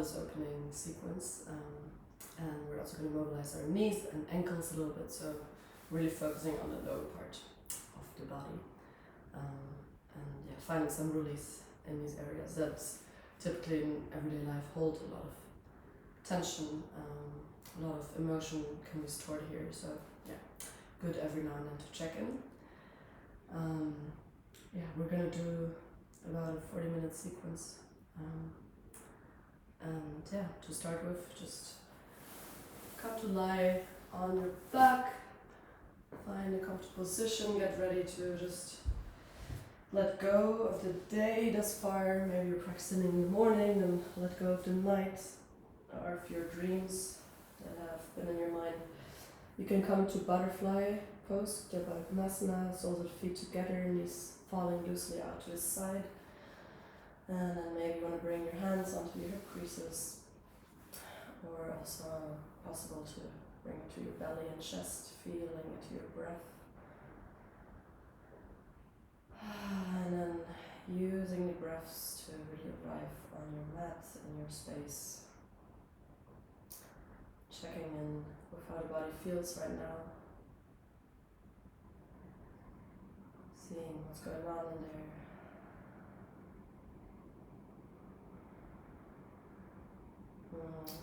this opening sequence, and we're also going to mobilize our knees and ankles a little bit, so really focusing on the lower part of the body, and yeah, finding some release in these areas that typically in everyday life hold a lot of tension, a lot of emotion can be stored here, so yeah, good every now and then to check in. Yeah, we're going to do about a 40-minute sequence. And yeah, to start with, just come to lie on your back, find a comfortable position, get ready to just let go of the day thus far. Maybe you're practicing in the morning, and let go of the night, or of your dreams that have been in your mind. You can come to butterfly pose, Openness, soles of the feet together, knees falling loosely out to the side. And then maybe you want to bring your hands onto your hip creases, or also possible to bring it to your belly and chest, feeling into your breath. And then using the breaths to really arrive on your mat, in your space. Checking in with how the body feels right now. Seeing what's going on in there.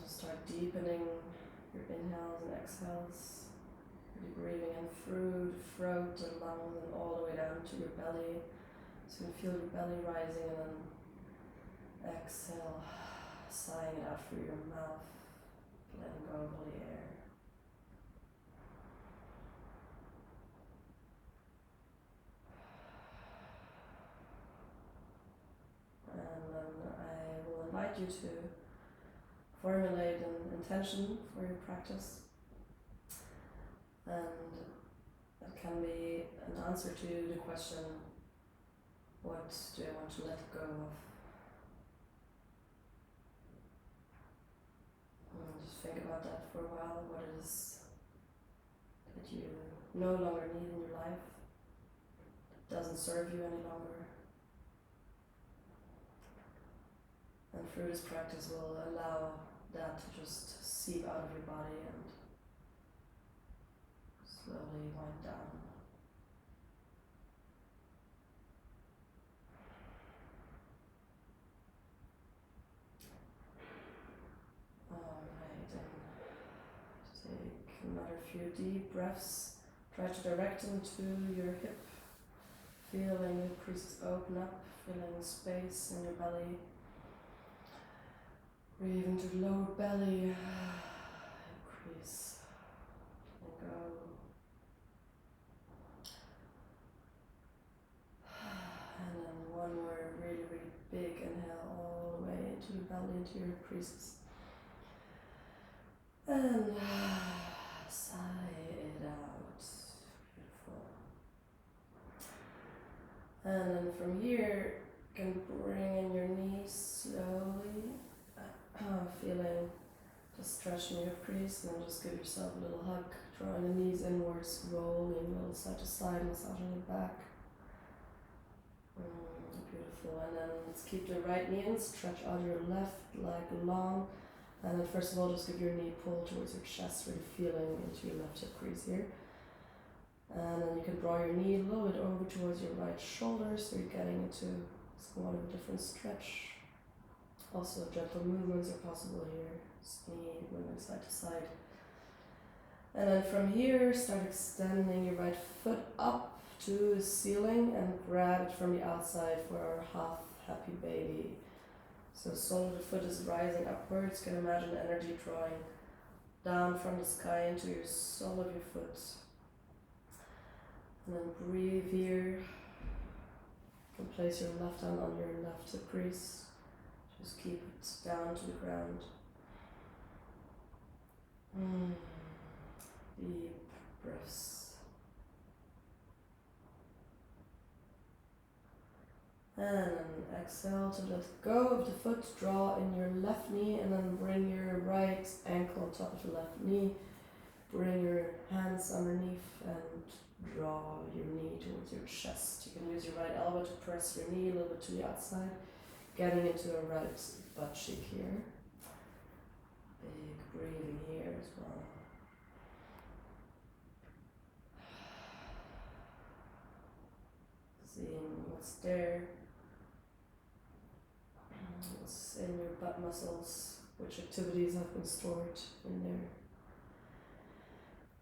Start deepening your inhales and exhales. Really breathing in through the throat and lungs and all the way down to your belly. So you can feel your belly rising, and then exhale, sighing it out through your mouth, letting go of all the air. And then I will invite you to formulate an intention for your practice, and it can be an answer to the question, what do I want to let go of? And just think about that for a while, what it is that you no longer need in your life, that doesn't serve you any longer. And through this practice we'll allow that to just seep out of your body and slowly wind down. Alright, and take another few deep breaths. Try to direct them to your hip, feeling the creases open up, feeling space in your belly. Breathe into the lower belly, increase, let go. And then one more really, really big inhale all the way into the belly, into your creases. And sigh it out. Beautiful. And then from here, you can bring in your knees slowly. Feeling, just stretching your crease, and then just give yourself a little hug, drawing the knees inwards, rolling a little side to side, massaging your back. Beautiful. And then let's keep the right knee in, stretch out your left leg long, and then first of all just give your knee pull towards your chest, really feeling into your left hip crease here. And then you can draw your knee a little bit over towards your right shoulder, so you're getting into somewhat of a different stretch. Also gentle movements are possible here, knee moving side to side. And then from here, start extending your right foot up to the ceiling and grab it from the outside for our half happy baby. So sole of the foot is rising upwards. You can imagine energy drawing down from the sky into your sole of your foot. And then breathe here. You can place your left hand on your left hip crease. Just keep it down to the ground. Deep breaths. And exhale to let go of the foot, draw in your left knee, and then bring your right ankle on top of the left knee. Bring your hands underneath and draw your knee towards your chest. You can use your right elbow to press your knee a little bit to the outside, getting into a right butt cheek here. what's there, what's in your butt muscles, which activities have been stored in there.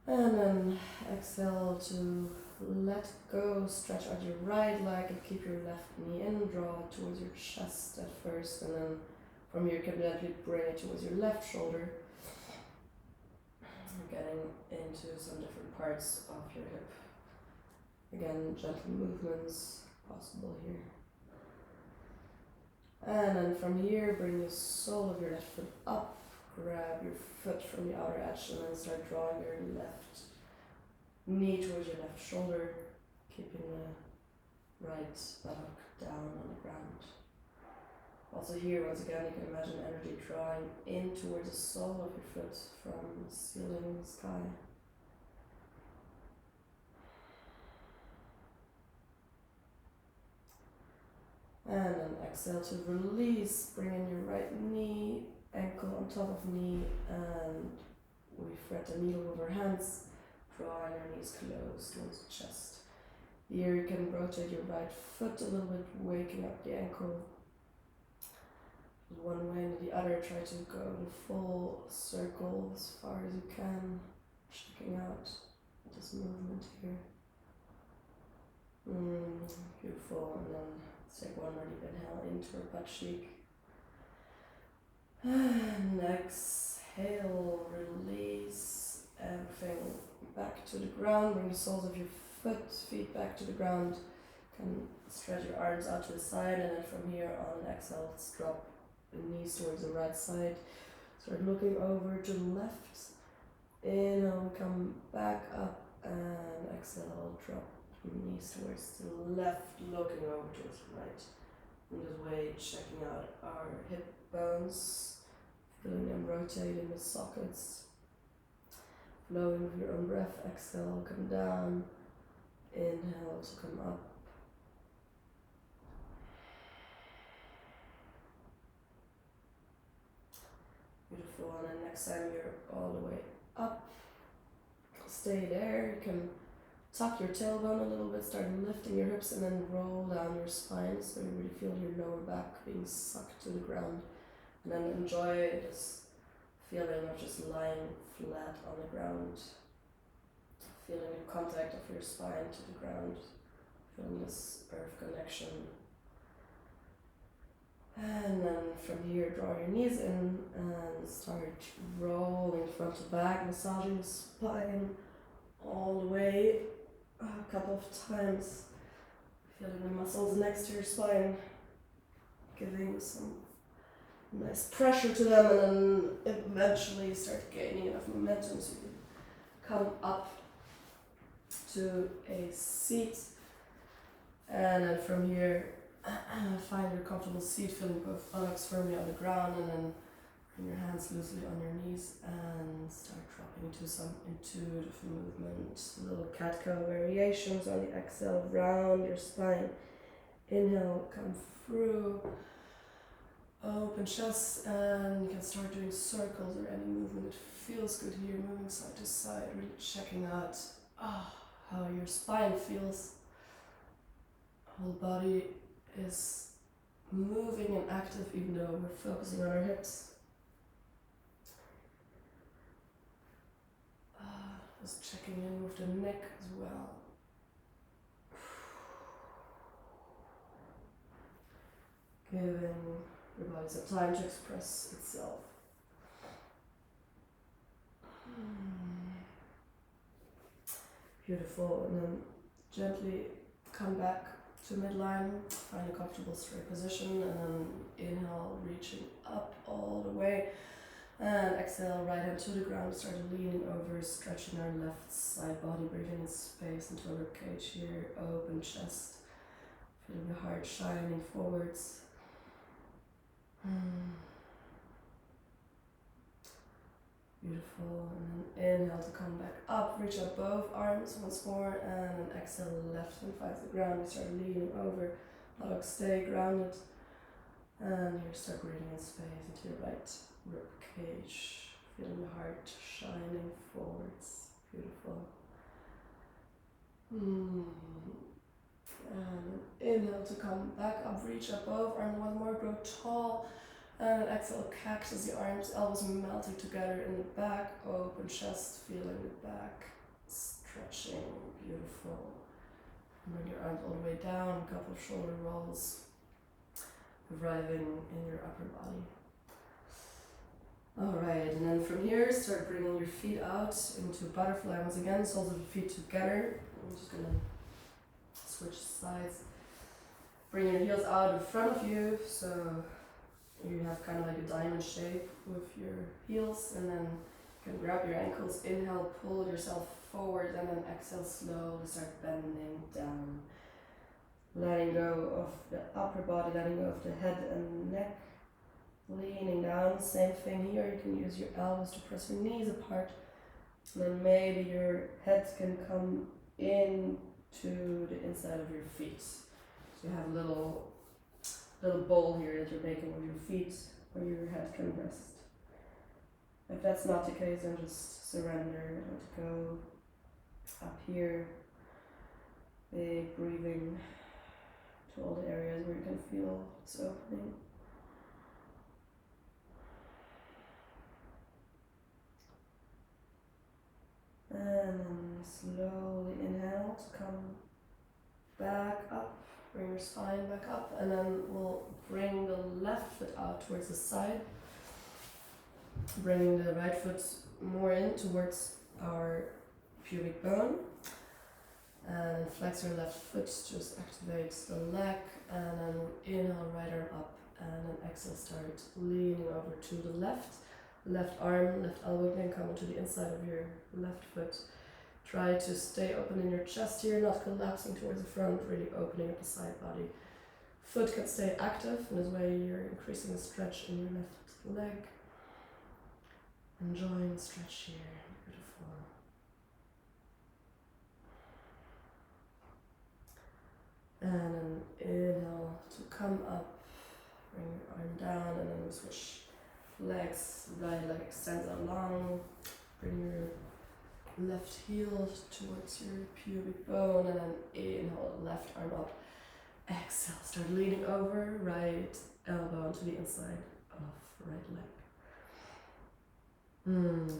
And then exhale to let go, stretch out your right leg and keep your left knee in, draw it towards your chest at first, and then from here you can gently bring it towards your left shoulder, getting into some different parts of your hip. Again, gentle movements possible here. And then from here, bring the sole of your left foot up, grab your foot from the outer edge, and then start drawing your left knee towards your left shoulder, keeping the right buttock down on the ground. Also here, once again, you can imagine energy drawing in towards the sole of your foot from the ceiling sky. And then exhale to release, bring in your right knee, ankle on top of knee, and we thread the needle with our hands, drawing our knees close towards the chest. Here you can rotate your right foot a little bit, waking up the ankle one way and the other. Try to go in full circle as far as you can, checking out this movement here. Beautiful. And then let's take one more deep inhale into our butt cheek. And exhale, release everything back to the ground. Bring the soles of your feet back to the ground. You can stretch your arms out to the side, and then from here on, exhale, let's drop the knees towards the right side. Start looking over to the left. Inhale, come back up, and exhale, drop the knees towards the left, looking over towards the right. In this way, checking out our hip bones, feeling them rotate in the sockets. Flowing with your own breath, exhale, come down. Inhale to come up. Beautiful, and then next time you're all the way up, stay there. You can tuck your tailbone a little bit, start lifting your hips, and then roll down your spine so you really feel your lower back being sucked to the ground. And then enjoy this feeling of just lying flat on the ground, feeling the contact of your spine to the ground, feeling this earth connection. And then from here, draw your knees in and start rolling front to back, massaging the spine all the way a couple of times, feeling the muscles next to your spine, giving some nice pressure to them, and then eventually start gaining enough momentum so you can come up to a seat. And then from here, find your comfortable seat, feeling both buttocks firmly on the ground, and then bring your hands loosely on your knees and start dropping into some intuitive movement. Little cat-cow variations on the exhale, round your spine. Inhale, come through, open chest, and you can start doing circles or any movement that feels good here, moving side to side, really checking out how your spine feels. Whole body is moving and active even though we're focusing on our hips. Just checking in with the neck as well. Giving your body some time to express itself. Beautiful, and then gently come back to midline, find a comfortable straight position, and then inhale, reaching up all the way, and exhale, right hand to the ground, start leaning over, stretching our left side body, breathing in space into our ribcage here, open chest, feeling the heart shining forwards. Beautiful, and then inhale to come back up, reach up both arms once more, and then exhale, left hand finds the ground, you start leaning over, buttocks stay grounded, and you start breathing in space into your right rib cage, feeling the heart shining forwards. Beautiful. And inhale to come back up, reach above, and one more, grow tall. And exhale, cactus the arms, elbows melting together in the back, open chest, feeling the back, stretching, beautiful. Bring your arms all the way down, a couple of shoulder rolls, arriving in your upper body. Alright, and then from here, start bringing your feet out into butterfly once again, soles of the feet together. I'm just gonna switch sides. Bring your heels out in front of you, so you have kind of like a diamond shape with your heels, and then you can grab your ankles, inhale, pull yourself forward, and then exhale, slowly start bending down. Letting go of the upper body, letting go of the head and neck. Leaning down, same thing here, you can use your elbows to press your knees apart. And then maybe your head can come in to the inside of your feet. So you have a little bowl here that you're making with your feet where your head can rest. If that's not the case, then just surrender, let go. Up here, big breathing to all the areas where you can feel it's opening. And then slowly inhale to come back up, bring your spine back up, and then we'll bring the left foot out towards the side, bringing the right foot more in towards our pubic bone, and flex your left foot, just activates the leg, and then inhale, right arm up, and then exhale, start leaning over to the left. Left arm, left elbow can come into the inside of your left foot. Try to stay open in your chest here, not collapsing towards the front, really opening up the side body. Foot can stay active, in this way you're increasing the stretch in your left leg. Enjoying the stretch here, beautiful. And then inhale to come up, bring your arm down, and then we switch legs, right leg extends along, bring your left heel towards your pubic bone, and then inhale, left arm up, exhale, start leaning over, right elbow to the inside of right leg.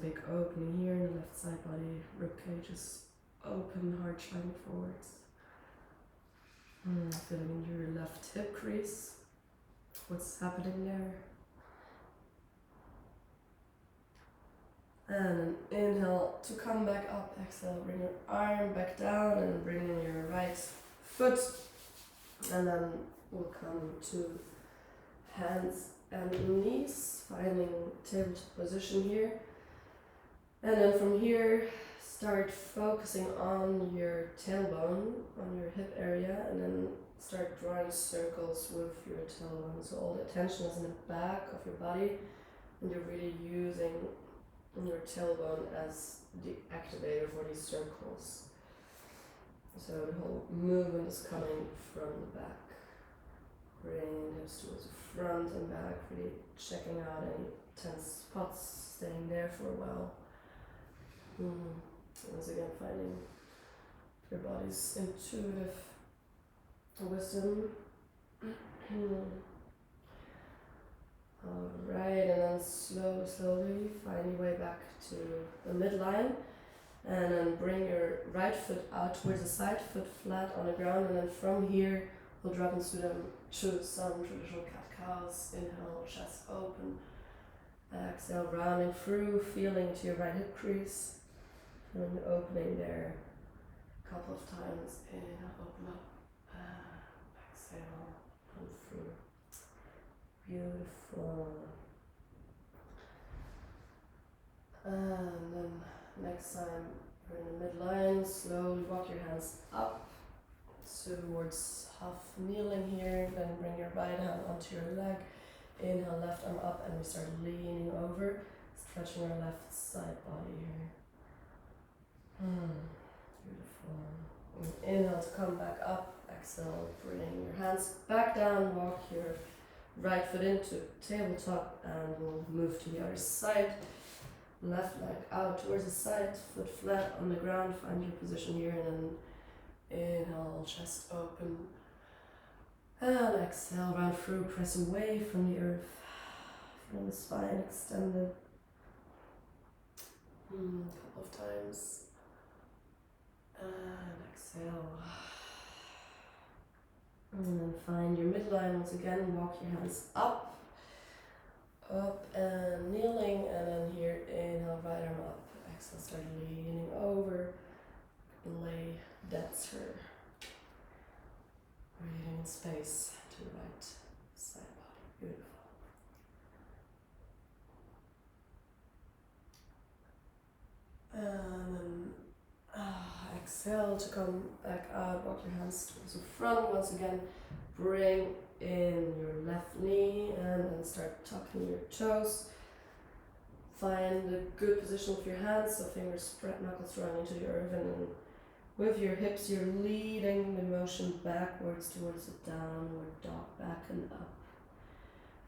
Big opening here in the left side body, rib cage is open, heart shining forwards. Feeling in your left hip crease, what's happening there? And then inhale to come back up, exhale, bring your arm back down and bring in your right foot, and then we'll come to hands and knees, finding tabletop position here. And then from here, start focusing on your tailbone, on your hip area, and then start drawing circles with your tailbone. So all the attention is in the back of your body, and you're really using your tailbone as the activator for these circles. So the whole movement is coming from the back. Bring hips towards the front and back, really checking out any tense spots, staying there for a while. Once again, finding your body's intuitive wisdom. Alright, and then slowly find your way back to the midline, and then bring your right foot out towards the side, foot flat on the ground, and then from here we'll drop into some traditional cat-cows. Inhale, chest open, exhale, rounding through, feeling to your right hip crease, feeling the opening there a couple of times. Inhale, open up, exhale, come through. Beautiful. And then next time we're in the midline, slowly walk your hands up towards half kneeling here, then bring your right hand onto your leg. Inhale, left arm up, and we start leaning over, stretching our left side body here. Beautiful. And inhale to come back up, exhale, bring your hands back down, walk your right foot into tabletop, and we'll move to the other side. Left leg out towards the side, foot flat on the ground, find your position here, and then Inhale, chest open. And exhale, round through, press away from the earth. From the spine extended. A couple of times. And exhale. And then find your midline once again. Walk your hands up. Up and kneeling. And then here, inhale, right arm up. Exhale, start leaning over. Lay denser. Breathing in space to the right side body. Beautiful. And then exhale to come back out. Walk your hands towards the front once again. Bring in your left knee and then start tucking your toes. Find a good position with your hands, so fingers spread, knuckles running into the earth, and then with your hips you're leading the motion backwards towards the downward dog, back and up.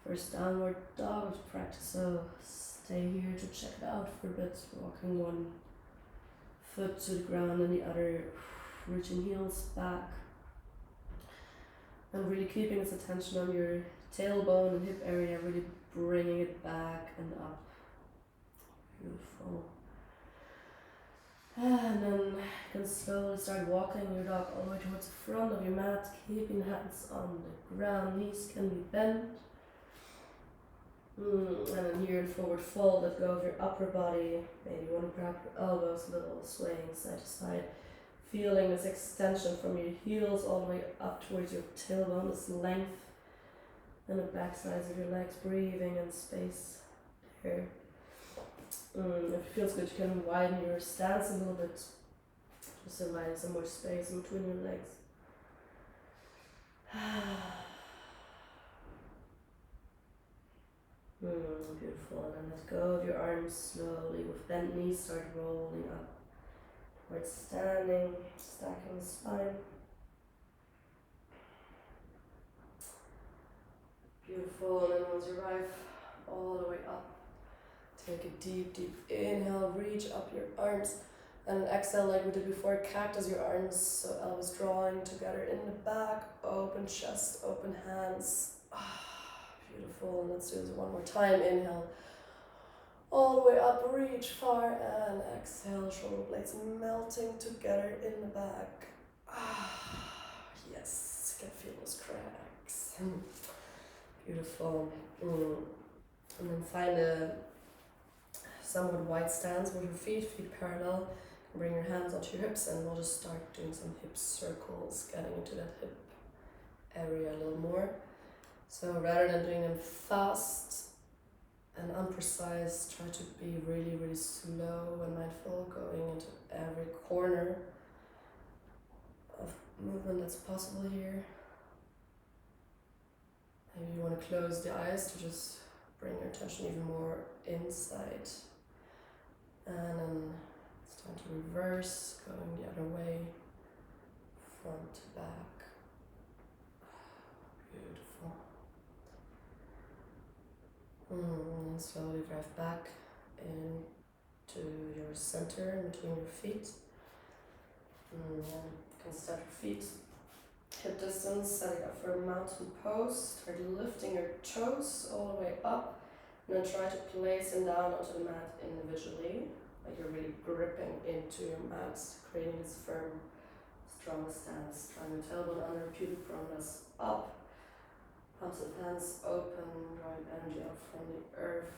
First downward dog practice, so stay here to check it out for a bit, walking one foot to the ground and the other, reaching heels back. And really keeping this attention on your tailbone and hip area, really bringing it back and up. Beautiful. And then you can slowly start walking your dog all the way towards the front of your mat, keeping hands on the ground, knees can be bent. And then here in forward fold, let go of your upper body. Maybe you want to grab your elbows a little, swaying side to side. Feeling this extension from your heels all the way up towards your tailbone, this length. And the back sides of your legs, breathing in space here. If it feels good, you can widen your stance a little bit. Just invite some more space in between your legs. Beautiful. And then let go of your arms slowly. With bent knees, start rolling up towards standing, stacking the spine. Beautiful. And then once you arrive all the way up, take a deep, deep inhale, reach up your arms, and exhale like we did before, cactus your arms, so elbows drawing together in the back, open chest, open hands. Beautiful, and let's do this one more time. Inhale, all the way up, reach far, and exhale, shoulder blades melting together in the back. Yes, can feel those cracks. Beautiful. And then find a somewhat wide stance with your feet parallel. Bring your hands onto your hips, and we'll just start doing some hip circles, getting into that hip area a little more. So rather than doing them fast and unprecise, try to be really, really slow and mindful, going into every corner of movement that's possible here. Maybe you want to close the eyes to just bring your attention even more inside. And then it's time to reverse, going the other way, front to back. Beautiful. And slowly drive back into your center, in between your feet. And you can start your feet hip distance, setting up for a mountain pose. Start lifting your toes all the way up. And then try to place them down onto the mat individually, like you're really gripping into your mat, creating this firm, strong stance. Drawing your tailbone under, pubic bone rest up, palms of hands open, drawing energy up from the earth.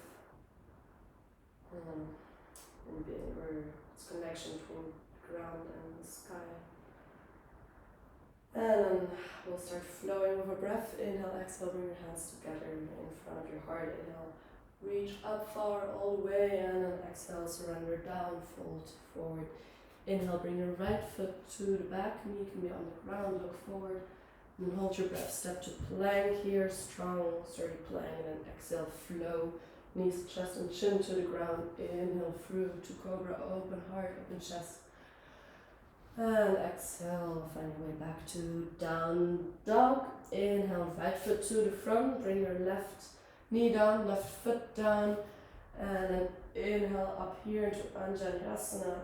And being where it's connection between ground and the sky. And then we'll start flowing with a breath. Inhale, exhale, bring your hands together in front of your heart. Inhale, reach up far all the way, and then exhale, surrender down, fold forward. Inhale, bring your right foot to the back, knee can be on the ground, look forward, and then hold your breath. Step to plank here, strong, sturdy plank, and then exhale, flow, knees, chest, and chin to the ground. Inhale, through to cobra, open heart, open chest. And exhale, find your way back to down dog. Inhale, right foot to the front, bring your left knee down, left foot down, and then inhale up here into Anjaneyasana.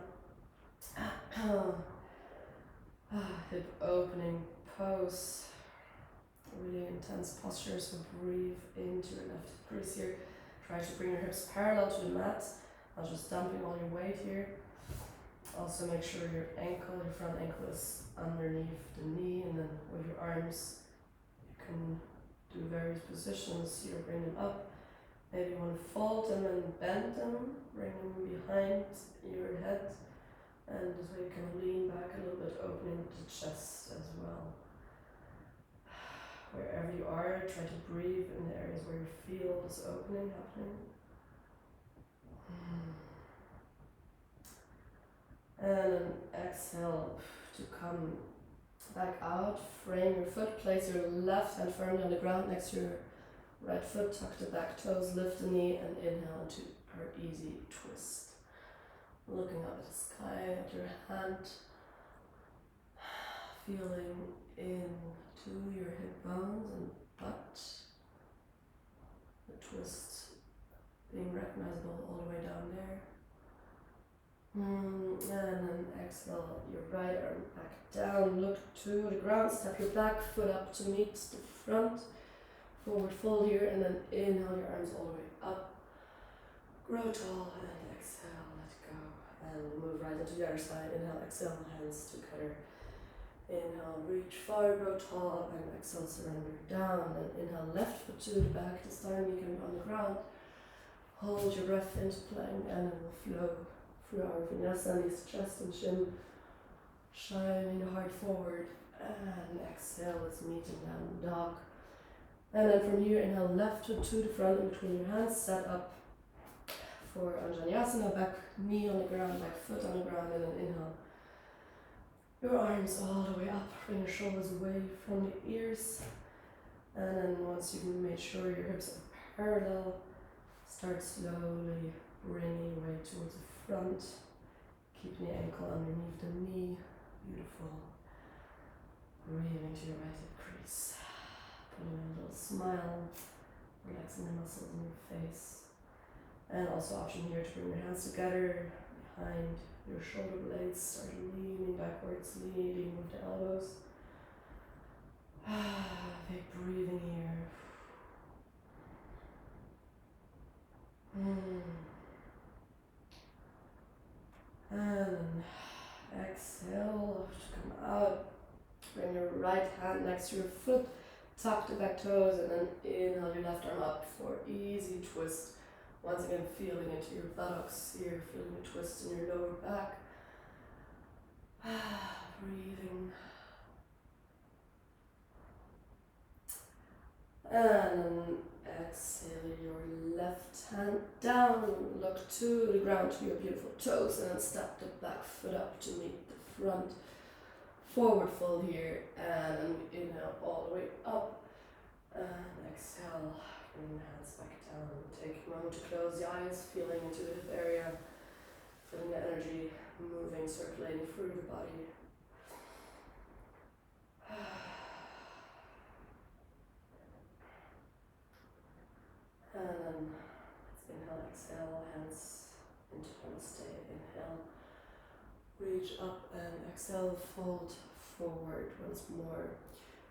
Hip opening pose. Really intense posture, so breathe into your left hip crease here. Try to bring your hips parallel to the mat, not just dumping all your weight here. Also make sure your front ankle is underneath the knee, and then with your arms you can do various positions here. Bring them up. Maybe you want to fold them and bend them, bring them behind your head, and this way you can lean back a little bit, opening the chest as well. Wherever you are, try to breathe in the areas where you feel this opening happening. And then exhale to come back out. Frame your foot, place your left hand firmly on the ground next to your right foot, tuck the back toes, lift the knee, and inhale into our easy twist. Looking up at the sky, at your hand, feeling into your hip bones and butt. The twist being recognizable all the way down there. And then exhale your right arm back down, look to the ground, step your back foot up to meet the front. Forward fold here, and then inhale your arms all the way up. Grow tall, and exhale, let go. And move right into the other side. Inhale, exhale, hands together. Inhale, reach far, grow tall, and exhale, surrender down. And inhale, left foot to the back. This time you can be on the ground. Hold your breath into plank, and it will flow through our vinyasa, knees, chest, and chin. Shining the heart forward, and exhale, let's meeting down dog. And then from here, inhale, left foot to the front in between your hands, set up for Anjaneyasana, back knee on the ground, back foot on the ground, and then inhale. Your arms all the way up, bring your shoulders away from the ears. And then once you've made sure your hips are parallel, start slowly bringing your weight towards the front, keeping the ankle underneath the knee. Beautiful. Breathing to your right hip crease. Putting a little smile, relaxing the muscles in your face. And also option here to bring your hands together behind your shoulder blades. Start leaning backwards, leading with the elbows. Big breathing here. And exhale to come out. Bring your right hand next to your foot. Tuck the back toes, and then inhale your left arm up for easy twist. Once again, feeling into your buttocks here, feeling a twist in your lower back. Breathing. And then exhale your left hand down, look to the ground, to your beautiful toes, and then step the back foot up to meet the front. Forward fold here, and then inhale all the way up, and exhale, bring your hands back down. Take a moment to close the eyes, feeling into the hip area, feeling the energy moving, circulating through the body. And then let's inhale, exhale, hands into namaste. Inhale, reach up, and exhale, fold forward once more.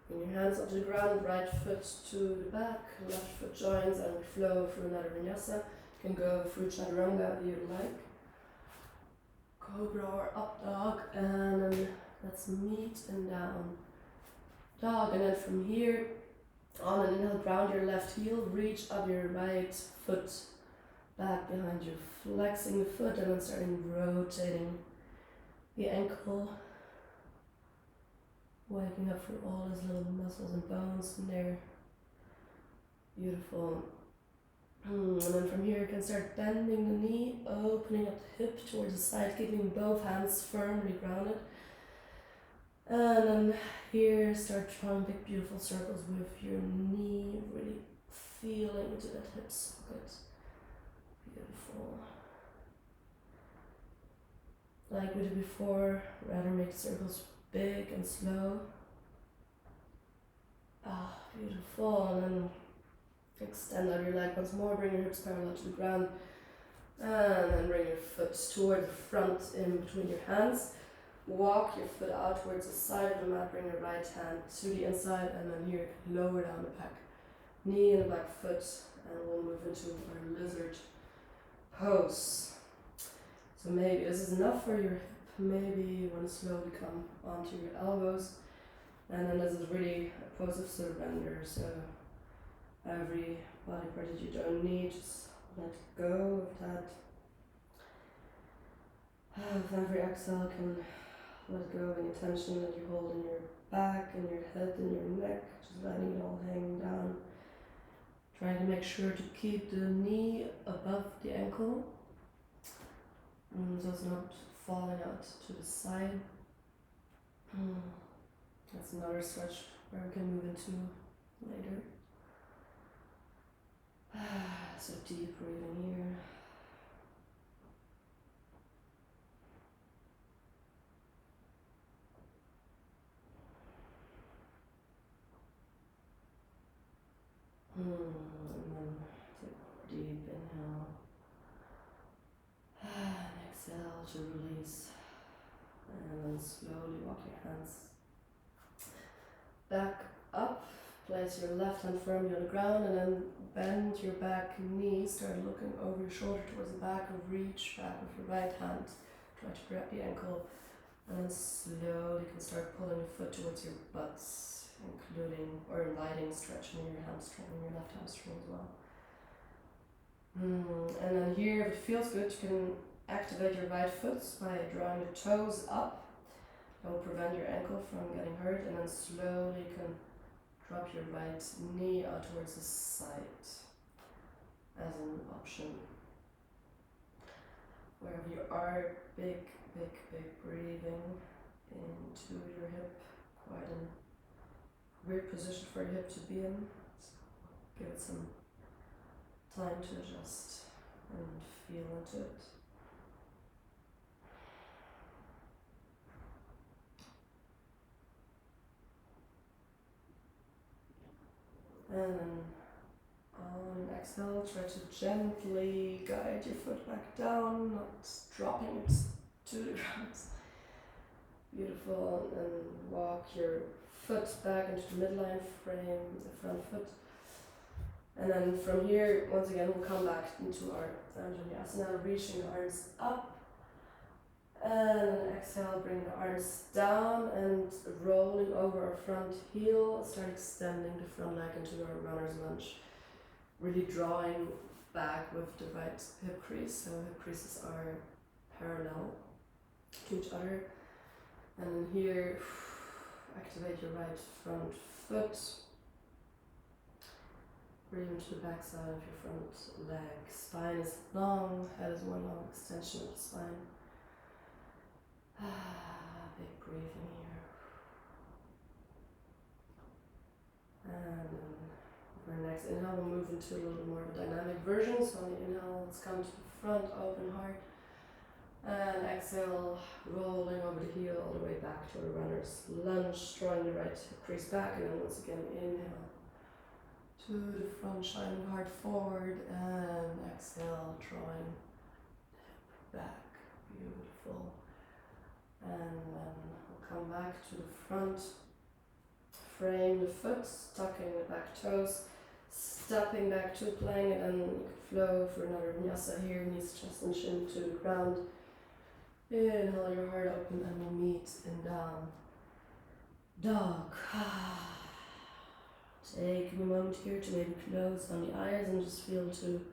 Bring your hands up to the ground, right foot to the back, left foot joins, and we flow through another vinyasa. You can go through chaturanga if you'd like. Cobra or up dog, and then let's meet and down dog. And then from here, on an inhale, ground your left heel, reach up your right foot back behind you, flexing the foot, and then starting rotating the ankle, waking up for all those little muscles and bones in there. Beautiful. And then from here you can start bending the knee, opening up the hip towards the side, keeping both hands firmly grounded. And then here start drawing big beautiful circles with your knee, really feeling into that hip socket. Beautiful. Like we did before, rather make circles big and slow. Beautiful. And then extend out your leg once more, bring your hips parallel to the ground, and then bring your foot toward the front in between your hands. walk your foot out towards the side of the mat, bring your right hand to the inside, and then here lower down the back knee and the back foot, and we'll move into our lizard pose. So maybe this is enough for your hip. Maybe you want to slowly come onto your elbows, and then this is really a pose of surrender. So every body part that you don't need, just let go of that. With every exhale, can let go of any tension that you hold in your back, in your head, in your neck, just letting it all hang down. Trying to make sure to keep the knee above the ankle, so it's not falling out to the side. That's another stretch where we can move into later. So deep breathing here. And then take a deep inhale. And exhale to release. And then slowly walk your hands back up. Place your left hand firmly on the ground, and then bend your back knee. Start looking over your shoulder towards the back, and reach back with your right hand. Try to grab the ankle, and then slowly can start pulling your foot towards your butt, including or inviting stretching your hamstring, your left hamstring as well. And then here, if it feels good, you can activate your right foot by drawing the toes up. That will prevent your ankle from getting hurt, and then slowly can drop your right knee out towards the side as an option. Wherever you are, big breathing into your hip. Quite a weird position for your hip to be in. So give it some time to adjust and feel into it. And then on exhale, try to gently guide your foot back down, not dropping it to the ground. Beautiful. And walk your foot back into the midline frame, the front foot. And then from here, once again, we'll come back into our Anjaneyasana, reaching the arms up. And exhale, bring the arms down and rolling over our front heel. Start extending the front leg into our runner's lunge. Really drawing back with the right hip crease. So hip creases are parallel to each other. And then here, activate your right front foot. Breathe into the back side of your front leg. Spine is long, head is one long extension of the spine. Big breathing here. And for our next inhale, we'll move into a little bit more of a dynamic version. So on the inhale, let's come to the front, open heart. And exhale, rolling over the heel all the way back to a runner's lunge, drawing the right hip crease back. And then once again, inhale to the front, shining heart forward. And exhale, drawing hip back. Beautiful. And then we'll come back to the front, frame the foot, tucking the back toes, stepping back to playing it, and you can flow for another vinyasa here, knees, chest and chin to the ground. Inhale your heart open and we'll meet in down dog. Take a moment here to maybe close down the eyes and just feel to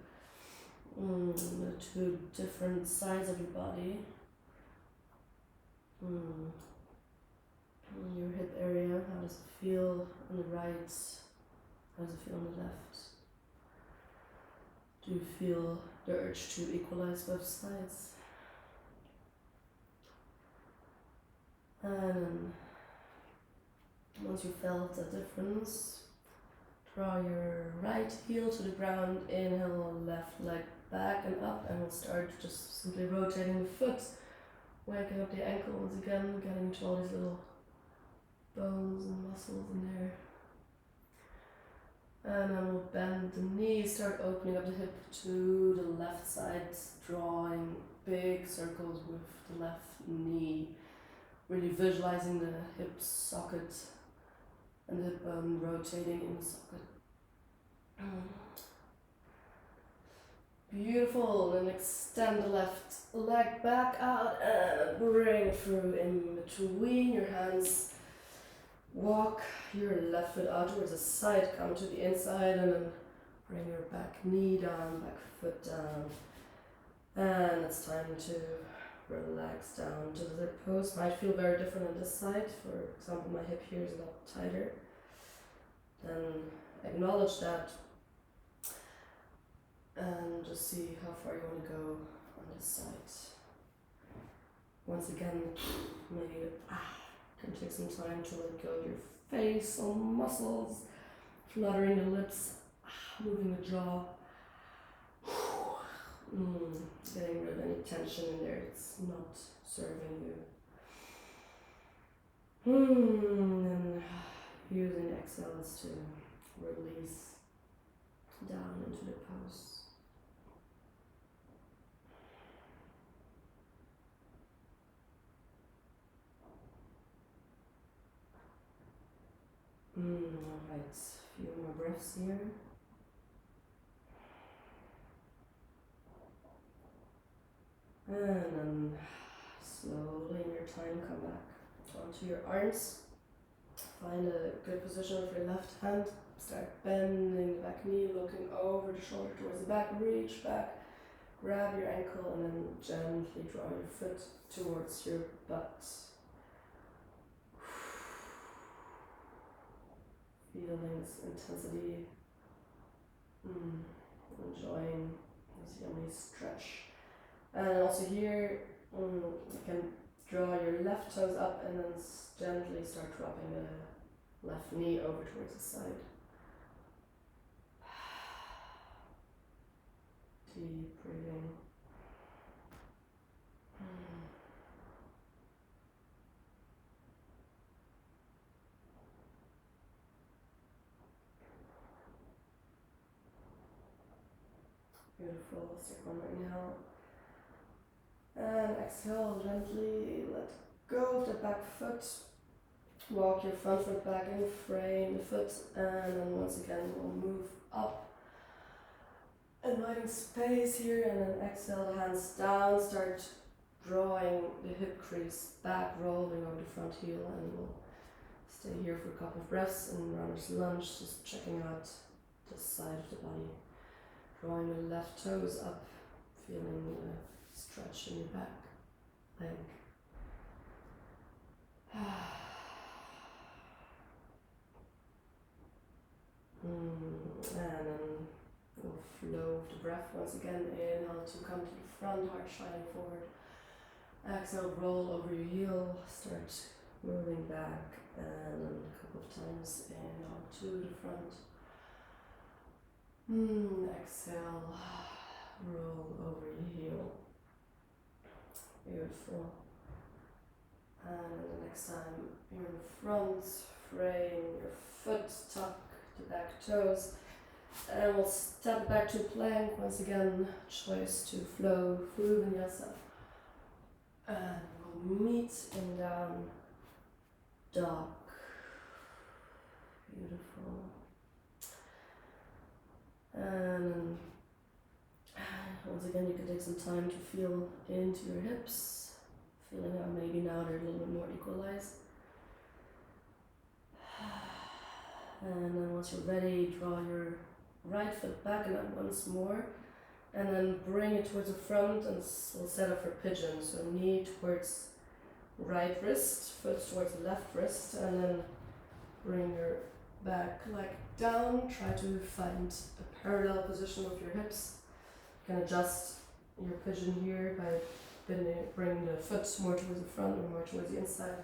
the two different sides of your body. Your hip area, how does it feel on the right? How does it feel on the left? Do you feel the urge to equalize both sides? And once you felt the difference, draw your right heel to the ground, inhale, left leg back and up, and we'll start just simply rotating the foot. Waking up the ankle once again, getting into all these little bones and muscles in there. And then we'll bend the knee, start opening up the hip to the left side, drawing big circles with the left knee. really visualizing the hip socket and the hip rotating in the socket. Beautiful, and extend the left leg back out and bring it through in between your hands. Walk your left foot out towards the side, come to the inside, and then bring your back knee down, back foot down. And it's time to relax down to the zip pose. Might feel very different on this side. For example, my hip here is a lot tighter. Then acknowledge that and just see how far you want to go on this side. Once again, maybe can take some time to let go of your face, some muscles, fluttering the lips, moving the jaw, getting rid of any tension in there. It's not serving you. And using exhales to release down into the pose. Alright, few more breaths here. And then slowly in your time come back onto your arms. Find a good position with your left hand. Start bending the back knee, looking over the shoulder towards the back. Reach back, grab your ankle, and then gently draw your foot towards your butt. Feeling this intensity. Enjoying this yummy stretch. And also here, you can draw your left toes up and then gently start dropping the left knee over towards the side. Deep breathing. Beautiful. Let's take one right now. And exhale, gently let go of the back foot. Walk your front foot back in, frame the foot, and then once again we'll move up. Inviting space here, and then exhale, the hands down, start drawing the hip crease back, rolling over the front heel, and we'll stay here for a couple of breaths in runner's lunge, just checking out this side of the body. Drawing the left toes up, feeling the stretch in your back leg. And then we'll flow with the breath once again. Inhale to come to the front, heart shining forward. Exhale, roll over your heel, start moving back, and then a couple of times inhale to the front. Exhale, roll over your heel. Beautiful. And the next time you're in front, frame your foot, tuck the back toes, and we'll step back to plank. Once again, choice to flow through vinyasa. And we'll meet in down dog. Beautiful. And once again, you can take some time to feel into your hips, feeling how maybe now they're a little bit more equalized. And then once you're ready, draw your right foot back and up once more, and then bring it towards the front, and we'll set up for pigeon. So knee towards right wrist, foot towards left wrist, and then bring your back leg down. Try to find a parallel position with your hips. You can adjust your pigeon here by bringing the foot more towards the front or more towards the inside.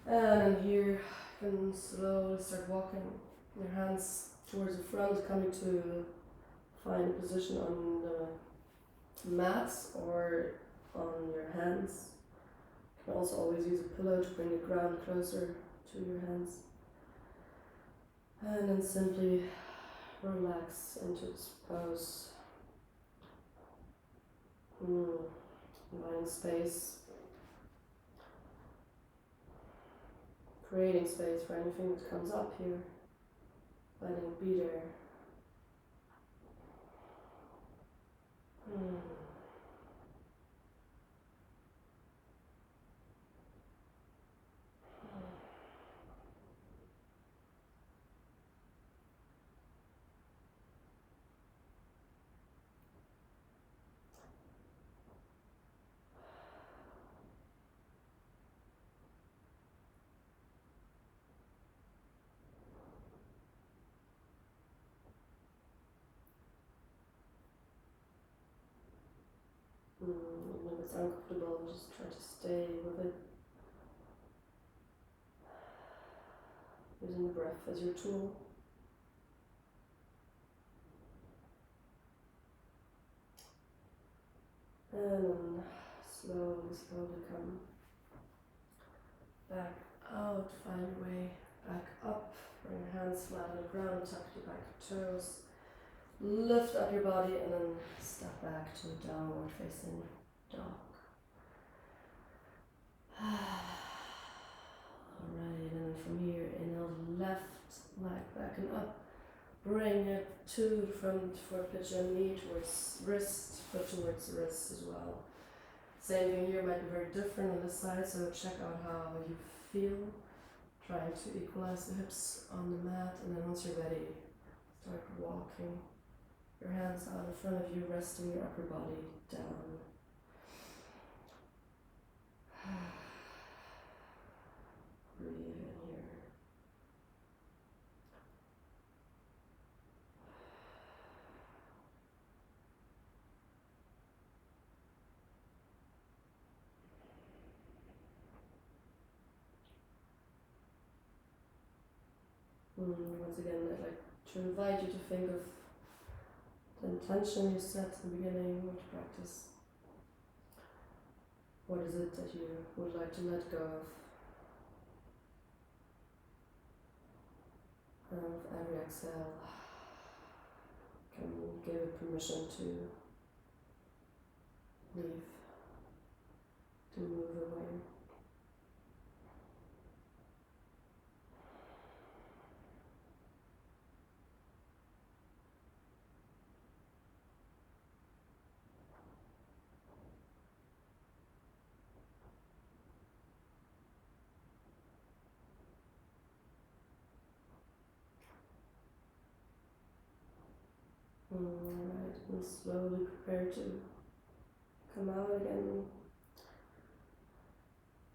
And then here, you can slowly start walking your hands towards the front, coming to find a position on the mat or on your hands. You can also always use a pillow to bring the ground closer to your hands. And then simply relax into this pose. Inviting space Creating space for anything that comes up here, letting it be there. Even if it's uncomfortable, just try to stay with it. Using the breath as your tool. And then slowly come back out, find your way back up. Bring your hands flat on the ground, tuck your back toes. Lift up your body and then step back to a downward facing dog. Alright, and then from here, inhale left leg back and up. Bring it to the front foot, pitch your knee towards wrist, foot towards the wrist as well. Same thing here, might be very different on this side, so check out how you feel. Trying to equalize the hips on the mat, and then once you're ready, start walking. Your hands out in front of you, resting your upper body down. Breathe in here. Once again, I'd like to invite you to think of the intention you set at the beginning of the practice. What is it that you would like to let go of? And with every exhale, can give it permission to leave, to move away. Alright, and slowly prepare to come out again.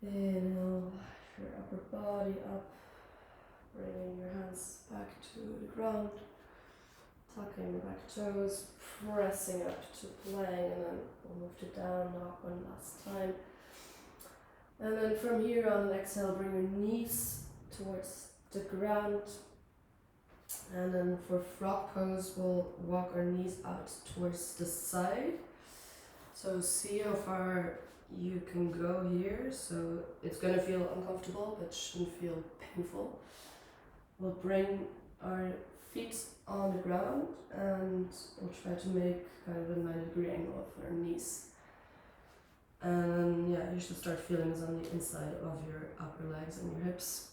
Inhale your upper body up, bringing your hands back to the ground, tucking your back toes, pressing up to plank, and then we'll move to down dog one last time. And then from here on, exhale, bring your knees towards the ground. And then for frog pose, we'll walk our knees out towards the side. So see how far you can go here. So it's going to feel uncomfortable, but shouldn't feel painful. We'll bring our feet on the ground and we'll try to make kind of a 90-degree angle of our knees. And yeah, you should start feeling this on the inside of your upper legs and your hips.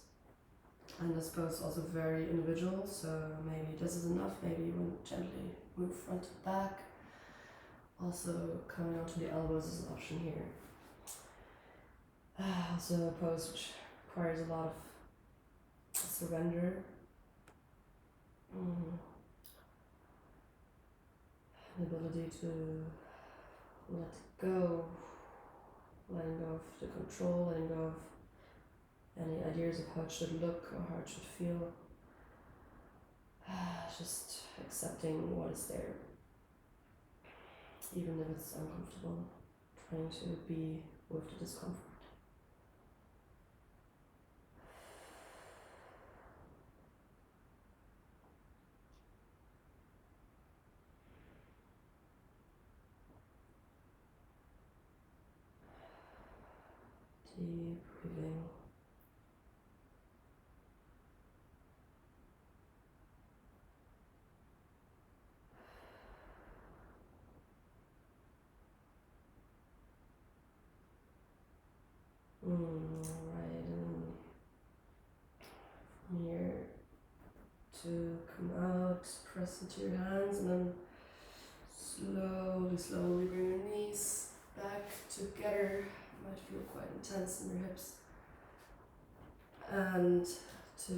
And this pose is also very individual, so maybe this is enough. Maybe you want to gently move front to back. Also, coming onto the elbows is an option here. Also a pose which requires a lot of surrender. The ability to let go, letting go of the control, letting go of any ideas of how it should look or how it should feel. Just accepting what is there, even if it's uncomfortable, trying to be with the discomfort. Deep breathing. Right, and to come out, press into your hands, and then slowly bring your knees back together. Might feel quite intense in your hips. And to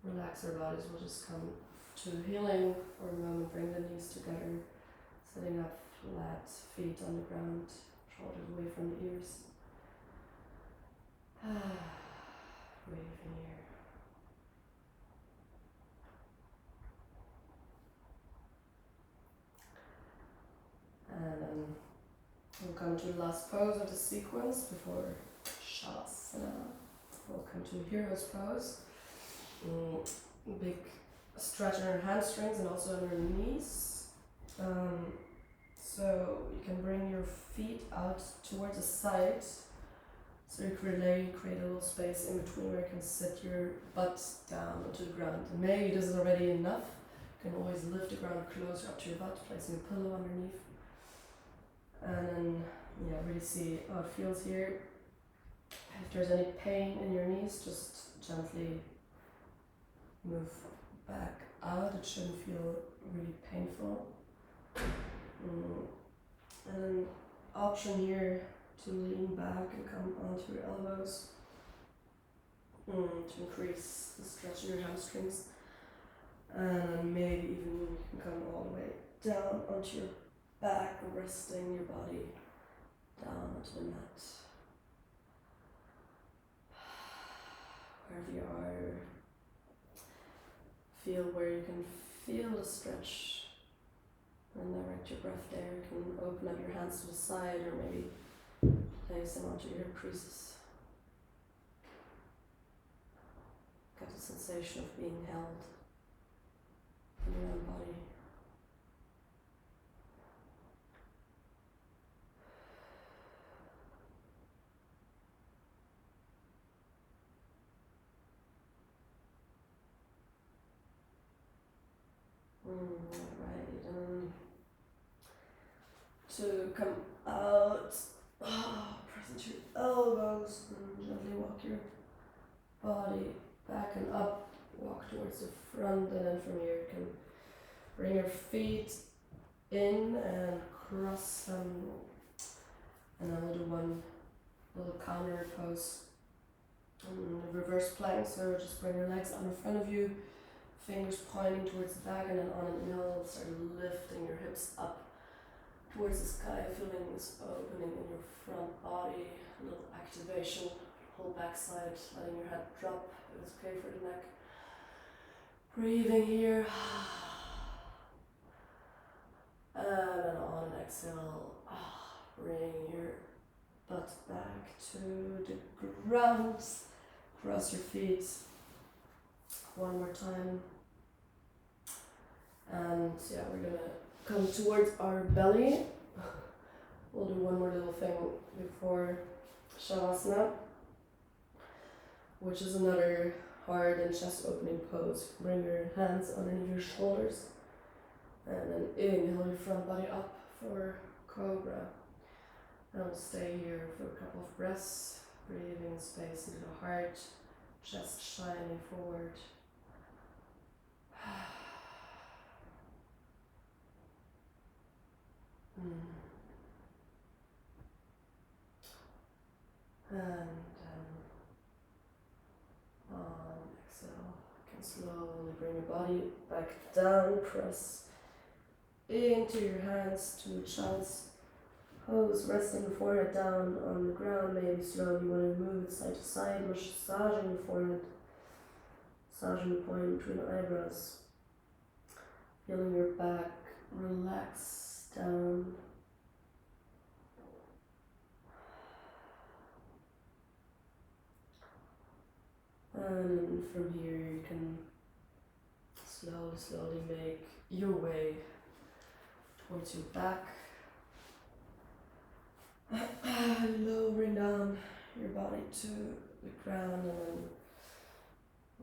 relax our bodies, we'll just come to healing for a moment. Bring the knees together, sitting up flat, feet on the ground, shoulders away from the ears. Breathing here. And then we'll come to the last pose of the sequence before Shavasana. We'll come to Hero's Pose. Big stretch in our hamstrings and also in our knees. So you can bring your feet out towards the side. So you create a little space in between where you can sit your butt down onto the ground. And maybe this is already enough. You can always lift the ground closer up to your butt, placing a pillow underneath. And then, really see how it feels here. If there's any pain in your knees, just gently move back out. It shouldn't feel really painful. And then option here to lean back and come onto your elbows to increase the stretch in your hamstrings. And maybe even you can come all the way down onto your back, resting your body down onto the mat. Wherever you are, feel where you can feel the stretch and direct your breath there. You can open up your hands to the side or maybe place them onto your hip creases. Get the sensation of being held in your own body. Alright, to come out, press into your elbows and gently walk your body back and up, walk towards the front, and then from here you can bring your feet in and cross them, and then we'll do one little counter pose, reverse plank. So just bring your legs out in front of you, fingers pointing towards the back, and then on an inhale start lifting your hips up towards the sky, feeling this opening in your front body, a little activation, whole back side, letting your head drop if it's okay for the neck. Breathing here. And then on an exhale, bring your butt back to the ground. Cross your feet. One more time. And we're gonna come towards our belly. We'll do one more little thing before Shavasana, which is another heart and chest opening pose. Bring your hands underneath your shoulders and then inhale your front body up for Cobra. And we'll stay here for a couple of breaths, breathing space into the heart, chest shining forward. And on exhale, you can slowly bring your body back down, press into your hands to child's pose, resting the forehead down on the ground. Maybe slowly you want to move it side to side, massaging the forehead, massaging the point between the eyebrows, feeling your back relax down. And from here you can slowly make your way towards your back, lowering down your body to the ground,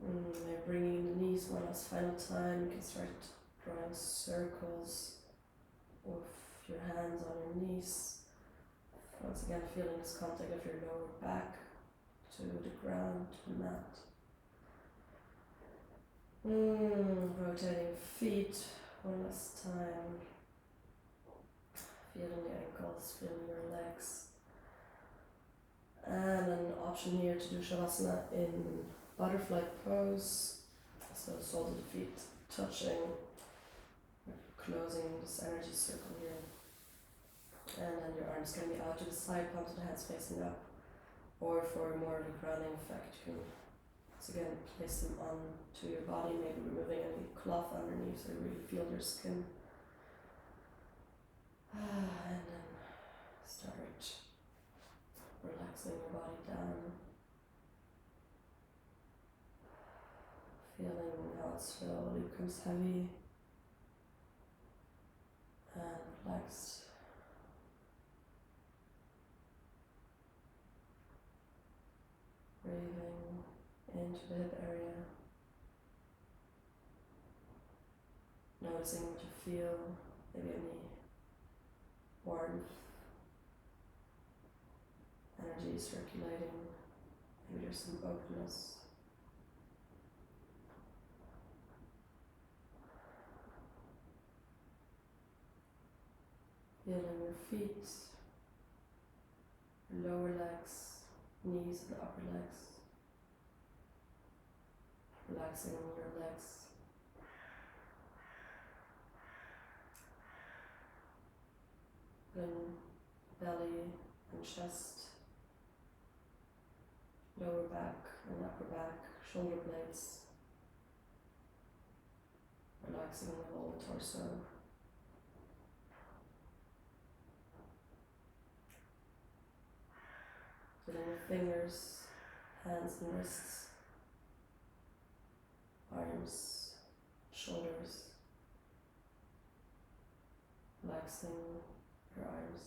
and then bringing the knees one last final time. You can start drawing circles with your hands on your knees. Once again, feeling this contact of your lower back to the ground, to the mat. Rotating feet one last time. Feeling the ankles, feeling your legs. And an option here to do Shavasana in butterfly pose. So soles of the feet touching, closing this energy circle here. And then your arms can be out to the side, palms of the hands facing up. Or for more of a grounding effect, you can once again place them onto your body, maybe removing any cloth underneath so you really feel your skin. And then start relaxing your body down. Feeling how it slowly becomes heavy and relaxed. Breathing into the hip area. Noticing what you feel, maybe any warmth, energy circulating, maybe there's some openness. Feeling your feet, your lower legs, knees and upper legs. Relaxing your legs. Feeling belly and chest, lower back and upper back, shoulder blades. Relaxing the whole torso. Feeling your fingers, hands and wrists, arms, shoulders. Relaxing your arms.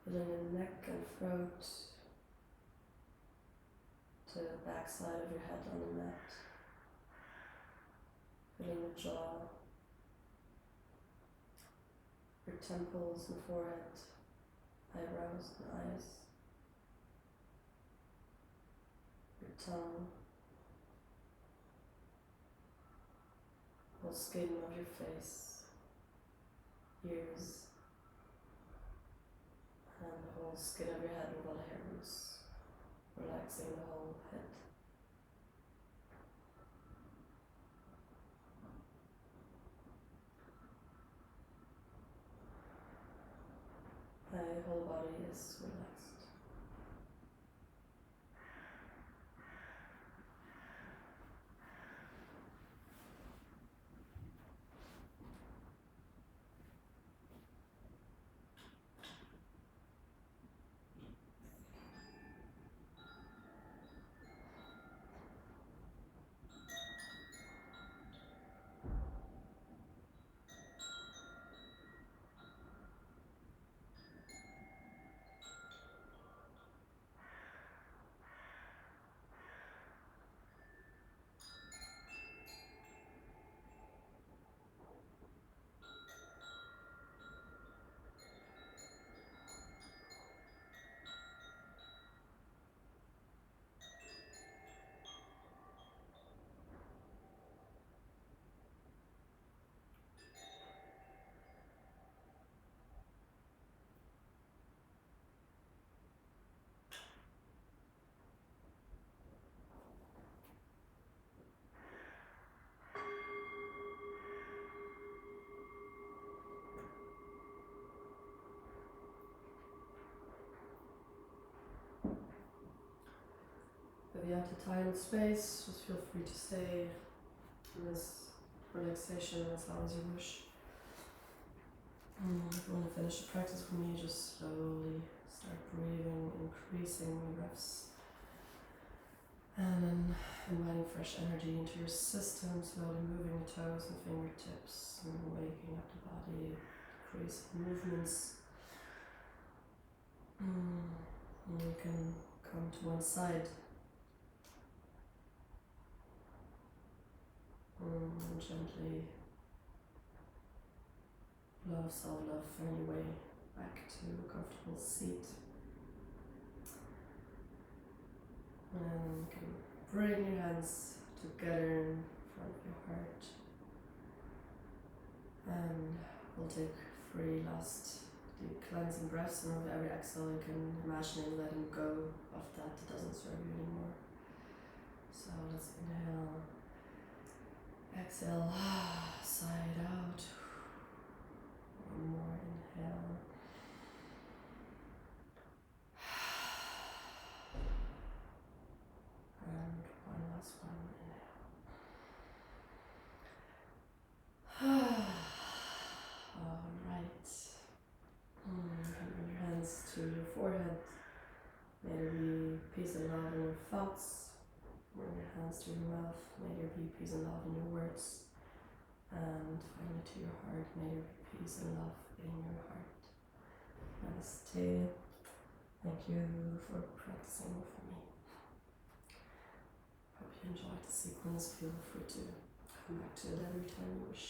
Feeling the neck and throat to the back side of your head on the mat. Feeling the jaw, your temples and forehead, eyebrows and eyes, your tongue, whole skin of your face, ears, and the whole skin of your head with all the hair roots, relaxing the whole head. My whole body is relaxed. If you have the time and space, just feel free to stay in this relaxation as long as you wish. If you want to finish the practice with me, just slowly start breathing, increasing the breaths, and then inviting fresh energy into your system, slowly moving the toes and fingertips, and waking up the body, increasing movements. And you can come to one side. And gently self-love, find your way back to a comfortable seat. And you can bring your hands together in front of your heart. And we'll take 3 last deep cleansing breaths, and with every exhale you can imagine letting go of that doesn't serve you anymore. So let's inhale, exhale, side out. One more inhale. And one last one, inhale. Alright. You can bring your hands to your forehead. May there be peace and love in your thoughts. Bring your hands to your mouth. May there be peace and love in your words. And finally to your heart. May there be peace and love in your heart. Namaste. Thank you for practicing with me. Hope you enjoyed the sequence. Feel free to come back to it every time you wish.